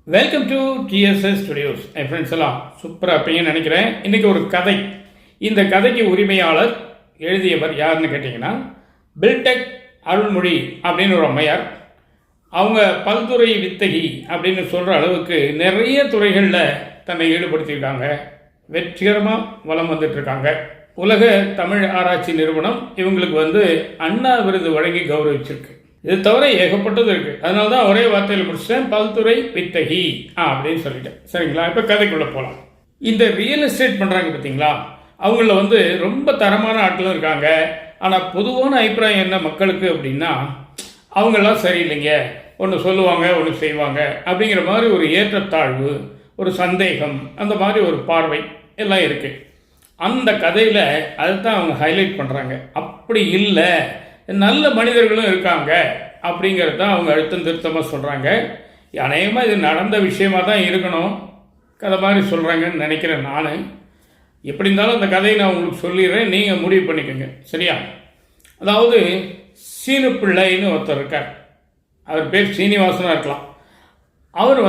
Welcome to TDS studios. N friends எல்லாம் சூப்பராக இருப்பீங்கன்னு நினைக்கிறேன். இன்றைக்கி ஒரு கதை. இந்த கதைக்கு உரிமையாளர் எழுதியவர் யாருன்னு கேட்டிங்கன்னா பில்டெக் அருள்மொழி அப்படின்னு ஒரு அம்மையார். அவங்க பல்துறை வித்தகி அப்படின்னு சொல்கிற அளவுக்கு நிறைய துறைகளில் தன்னை ஈடுபடுத்தியிருக்காங்க. வெற்றிகரமாக வலம் வந்துட்டுருக்காங்க. உலக தமிழ் ஆராய்ச்சி நிறுவனம் இவங்களுக்கு அண்ணா விருது வழங்கி கௌரவிச்சிருக்கு. இது தவிர ஏகப்பட்டது இருக்குது. அதனால தான் ஒரே வார்த்தையில் முடிச்சிட்டேன், பல்துறை வித்தகி அப்படின்னு சொல்லிட்டேன். சரிங்களா? இப்போ கதைக்குள்ளே போகலாம். இந்த ரியல் எஸ்டேட் பண்ணுறாங்க பார்த்தீங்களா, அவங்கள ரொம்ப தரமான ஆட்களும் இருக்காங்க. ஆனால் பொதுவான அபிப்பிராயம் என்ன மக்களுக்கு அப்படின்னா, அவங்கெல்லாம் சரியில்லைங்க, ஒன்று சொல்லுவாங்க ஒன்று செய்வாங்க அப்படிங்கிற மாதிரி ஒரு ஏற்றத்தாழ்வு, ஒரு சந்தேகம், அந்த மாதிரி ஒரு பார்வை எல்லாம் இருக்குது. அந்த கதையில் அதுதான் அவங்க ஹைலைட் பண்ணுறாங்க. அப்படி இல்லை, நல்ல மனிதர்களும் இருக்காங்க அப்படிங்கிறது தான் அவங்க அழுத்தம் திருத்தமாக சொல்கிறாங்க. அநேகமாக இது நடந்த விஷயமாக தான் இருக்கணும் கதை மாதிரி சொல்கிறாங்கன்னு நினைக்கிறேன் நான். எப்படி இருந்தாலும் அந்த கதையை நான் உங்களுக்கு சொல்லிடுறேன், நீங்கள் முடிவு பண்ணிக்கோங்க. சரியா? அதாவது சீனு பிள்ளைன்னு ஒருத்தர் இருக்கார். அவர் பேர் சீனிவாசனாக இருக்கலாம். அவர்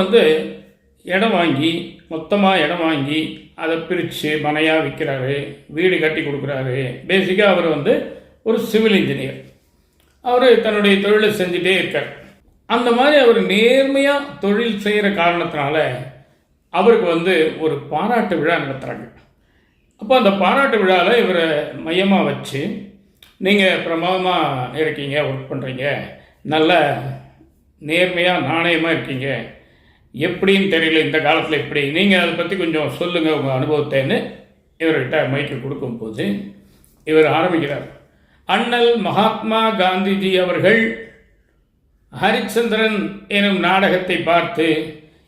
இடம் வாங்கி, மொத்தமாக இடம் வாங்கி அதை பிரித்து மனையாக விற்கிறாரு, வீடு கட்டி கொடுக்குறாரு. பேசிக்காக அவர் ஒரு சிவில் இன்ஜினியர். அவர் தன்னுடைய தொழிலை செஞ்சுட்டே இருக்கார். அந்த மாதிரி அவர் நேர்மையாக தொழில் செய்கிற காரணத்தினால அவருக்கு ஒரு பாராட்டு விழா நடத்துகிறாங்க. அப்போ அந்த பாராட்டு விழாவில் இவரை மையமாக வச்சு, நீங்கள் பிரமாதமாக இருக்கீங்க, ஒர்க் பண்ணுறீங்க, நல்ல நேர்மையாக நாணயமாக இருக்கீங்க, எப்படின்னு தெரியல இந்த காலத்தில் எப்படி, நீங்கள் அதை பற்றி கொஞ்சம் சொல்லுங்கள் உங்கள் அனுபவத்தைன்னு இவர்கிட்ட மைக்கு கொடுக்கும்போது இவர் ஆரம்பிக்கிறார். அண்ணல் மகாத்மா காந்திஜி அவர்கள் ஹரிச்சந்திரன் எனும் நாடகத்தை பார்த்து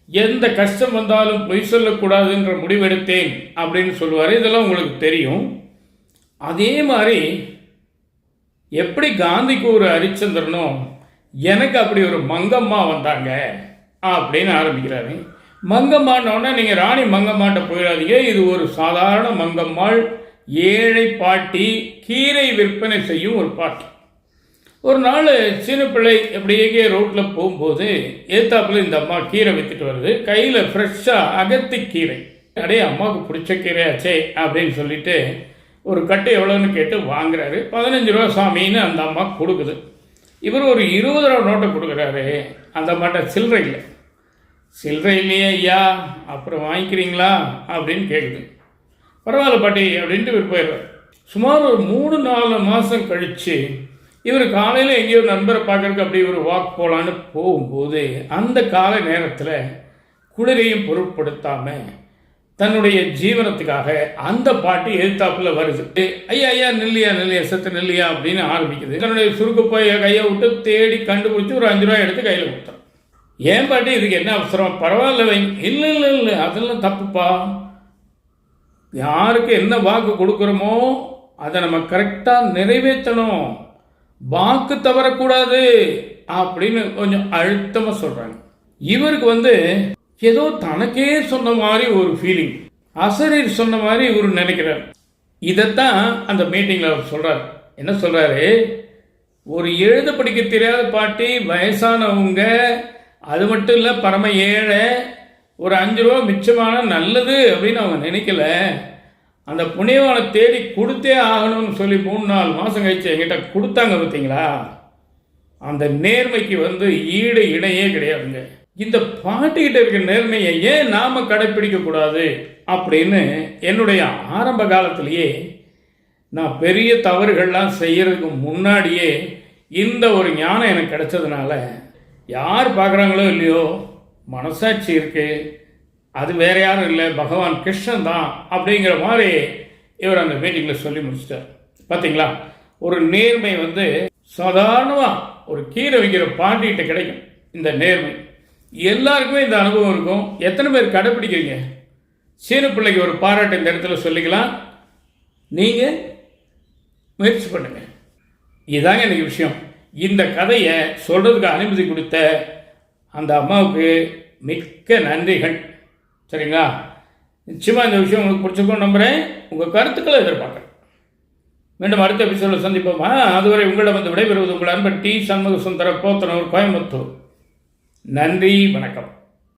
எந்த கஷ்டம் வந்தாலும் பொய் சொல்லக்கூடாதுன்ற முடிவெடுத்தேன் அப்படின்னு சொல்லுவார். இதெல்லாம் உங்களுக்கு தெரியும். அதே மாதிரி எப்படி காந்திக்கு ஒரு ஹரிச்சந்திரனோ எனக்கு அப்படி ஒரு மங்கம்மா வந்தாங்க அப்படின்னு ஆரம்பிக்கிறாரு. மங்கம்மானோடனே நீங்கள் ராணி மங்கம்மாட்ட போயிடாதீங்க, இது ஒரு சாதாரண மங்கம்மாள், ஏழை பாட்டி, கீரை விற்பனை செய்யும் ஒரு பாட்டி. ஒரு நாள் சின்ன பிள்ளை எப்படியே ரோட்டில் போகும்போது ஏத்தாப்புல இந்த அம்மா கீரை விற்றுட்டு வருது. கையில் ஃப்ரெஷ்ஷாக அகத்தி கீரை. அடே அம்மாவுக்கு பிடிச்ச கீரையாச்சே அப்படின்னு சொல்லிட்டு ஒரு கட்டு எவ்வளோன்னு கேட்டு வாங்குறாரு. 15 ரூபா சாமின்னு அந்த அம்மா கொடுக்குது. இவர் ஒரு 20 ரூபா நோட்டை கொடுக்குறாரு. அந்த அம்மாட்ட சில்லறை இல்லை. சில்லறை இல்லையே ஐயா, அப்புறம் வாங்கிக்கிறீங்களா அப்படின்னு கேட்குது. பரவாயில்ல பாட்டி அப்படின்ட்டு இவர் போயிடுவார். சுமார் ஒரு 3-4 மாதம் கழித்து இவர் காலையில் எங்கேயோ நண்பரை பார்க்கறதுக்கு அப்படி ஒரு வாக் போகலான்னு போகும்போது அந்த காலை நேரத்தில் குளிரையும் பொருட்படுத்தாமல் தன்னுடைய ஜீவனத்துக்காக அந்த பாட்டி எதிர்த்தாப்பில் வருது. ஐயா ஐயா நில்லையா நில்லையா சத்து நில்லையா அப்படின்னு ஆரம்பிக்குது. தன்னுடைய சுருக்கப்போய் கையை விட்டு தேடி கண்டுபிடிச்சி ஒரு 5 ரூபா எடுத்து கையில் கொடுத்தான். ஏன் பாட்டி இதுக்கு என்ன அவசரம், பரவாயில்ல வைங்க. இல்லை இல்லை இல்லை அதெல்லாம் தப்புப்பா, யாருக்கு என்ன வாக்கு கொடுக்குறோமோ அதை நம்ம கரெக்டாக நிறைவேற்றணும், வாக்கு தவறக்கூடாது அப்படின்னு கொஞ்சம் அழுத்தமாக சொல்கிறாங்க. இவருக்கு ஏதோ தனக்கே சொன்ன மாதிரி ஒரு ஃபீலிங், அசரீர் சொன்ன மாதிரி இவர் நினைக்கிறார். இதைத்தான் அந்த மீட்டிங்கில் அவர் சொல்கிறார். என்ன சொல்கிறாரு, ஒரு எழுத படிக்க தெரியாத பாட்டி, வயசானவங்க, அது மட்டும் இல்லை பரம ஏழை, ஒரு 5 ரூபா மிச்சமான நல்லது அப்படின்னு அவங்க நினைக்கல, அந்த புண்ணியவானை தேடி கொடுத்தே ஆகணும்னு சொல்லி 3-4 மாதம் கழிச்சு என்கிட்ட கொடுத்தாங்க பார்த்தீங்களா, அந்த நேர்மைக்கு ஈடு இணையே கிடையாதுங்க. இந்த பாட்டிக்கிட்ட இருக்க நேர்மையை ஏன் நாம் கடைப்பிடிக்கக்கூடாது அப்படின்னு என்னுடைய ஆரம்ப காலத்திலேயே நான் பெரிய தவறுகள்லாம் செய்கிறதுக்கு முன்னாடியே இந்த ஒரு ஞானம் எனக்கு கிடைச்சதுனால, யார் பார்க்குறாங்களோ இல்லையோ மனசாட்சி இருக்குது, அது வேற யாரும் இல்லை, பகவான் கிருஷ்ணன் தான் அப்படிங்கிற மாதிரி இவர் அந்த மீட்டிங்கில் சொல்லி முடிச்சிட்டார். பார்த்தீங்களா, ஒரு நேர்மை சாதாரணமாக ஒரு கீரை வைக்கிற பாட்டிகிட்ட கிடைக்கும். இந்த நேர்மை எல்லாருக்குமே இந்த அனுபவம் இருக்கும். எத்தனை பேர் கடைப்பிடிக்கிறீங்க? சீனு பிள்ளைக்கு ஒரு பாராட்டு இந்த இடத்துல சொல்லிக்கலாம். நீங்கள் முயற்சி பண்ணுங்க. இதுதாங்க எனக்கு விஷயம். இந்த கதையை சொல்கிறதுக்கு அனுமதி கொடுத்த அந்த அம்மாவுக்கு மிக்க நன்றிகள். சரிங்களா? நிச்சயமாக இந்த விஷயம் உங்களுக்கு பிடிச்சிருக்கும் நம்புகிறேன். உங்கள் கருத்துக்களை எதிர்பார்க்குறேன். மீண்டும் அடுத்த எபிசோடில் சந்திப்போமா. அதுவரை உங்களிடம் விடைபெறுவது உங்கள் அன்பர் டி. சண்முக சுந்தர போத்தனூர், கோயம்புத்தூர். நன்றி, வணக்கம்.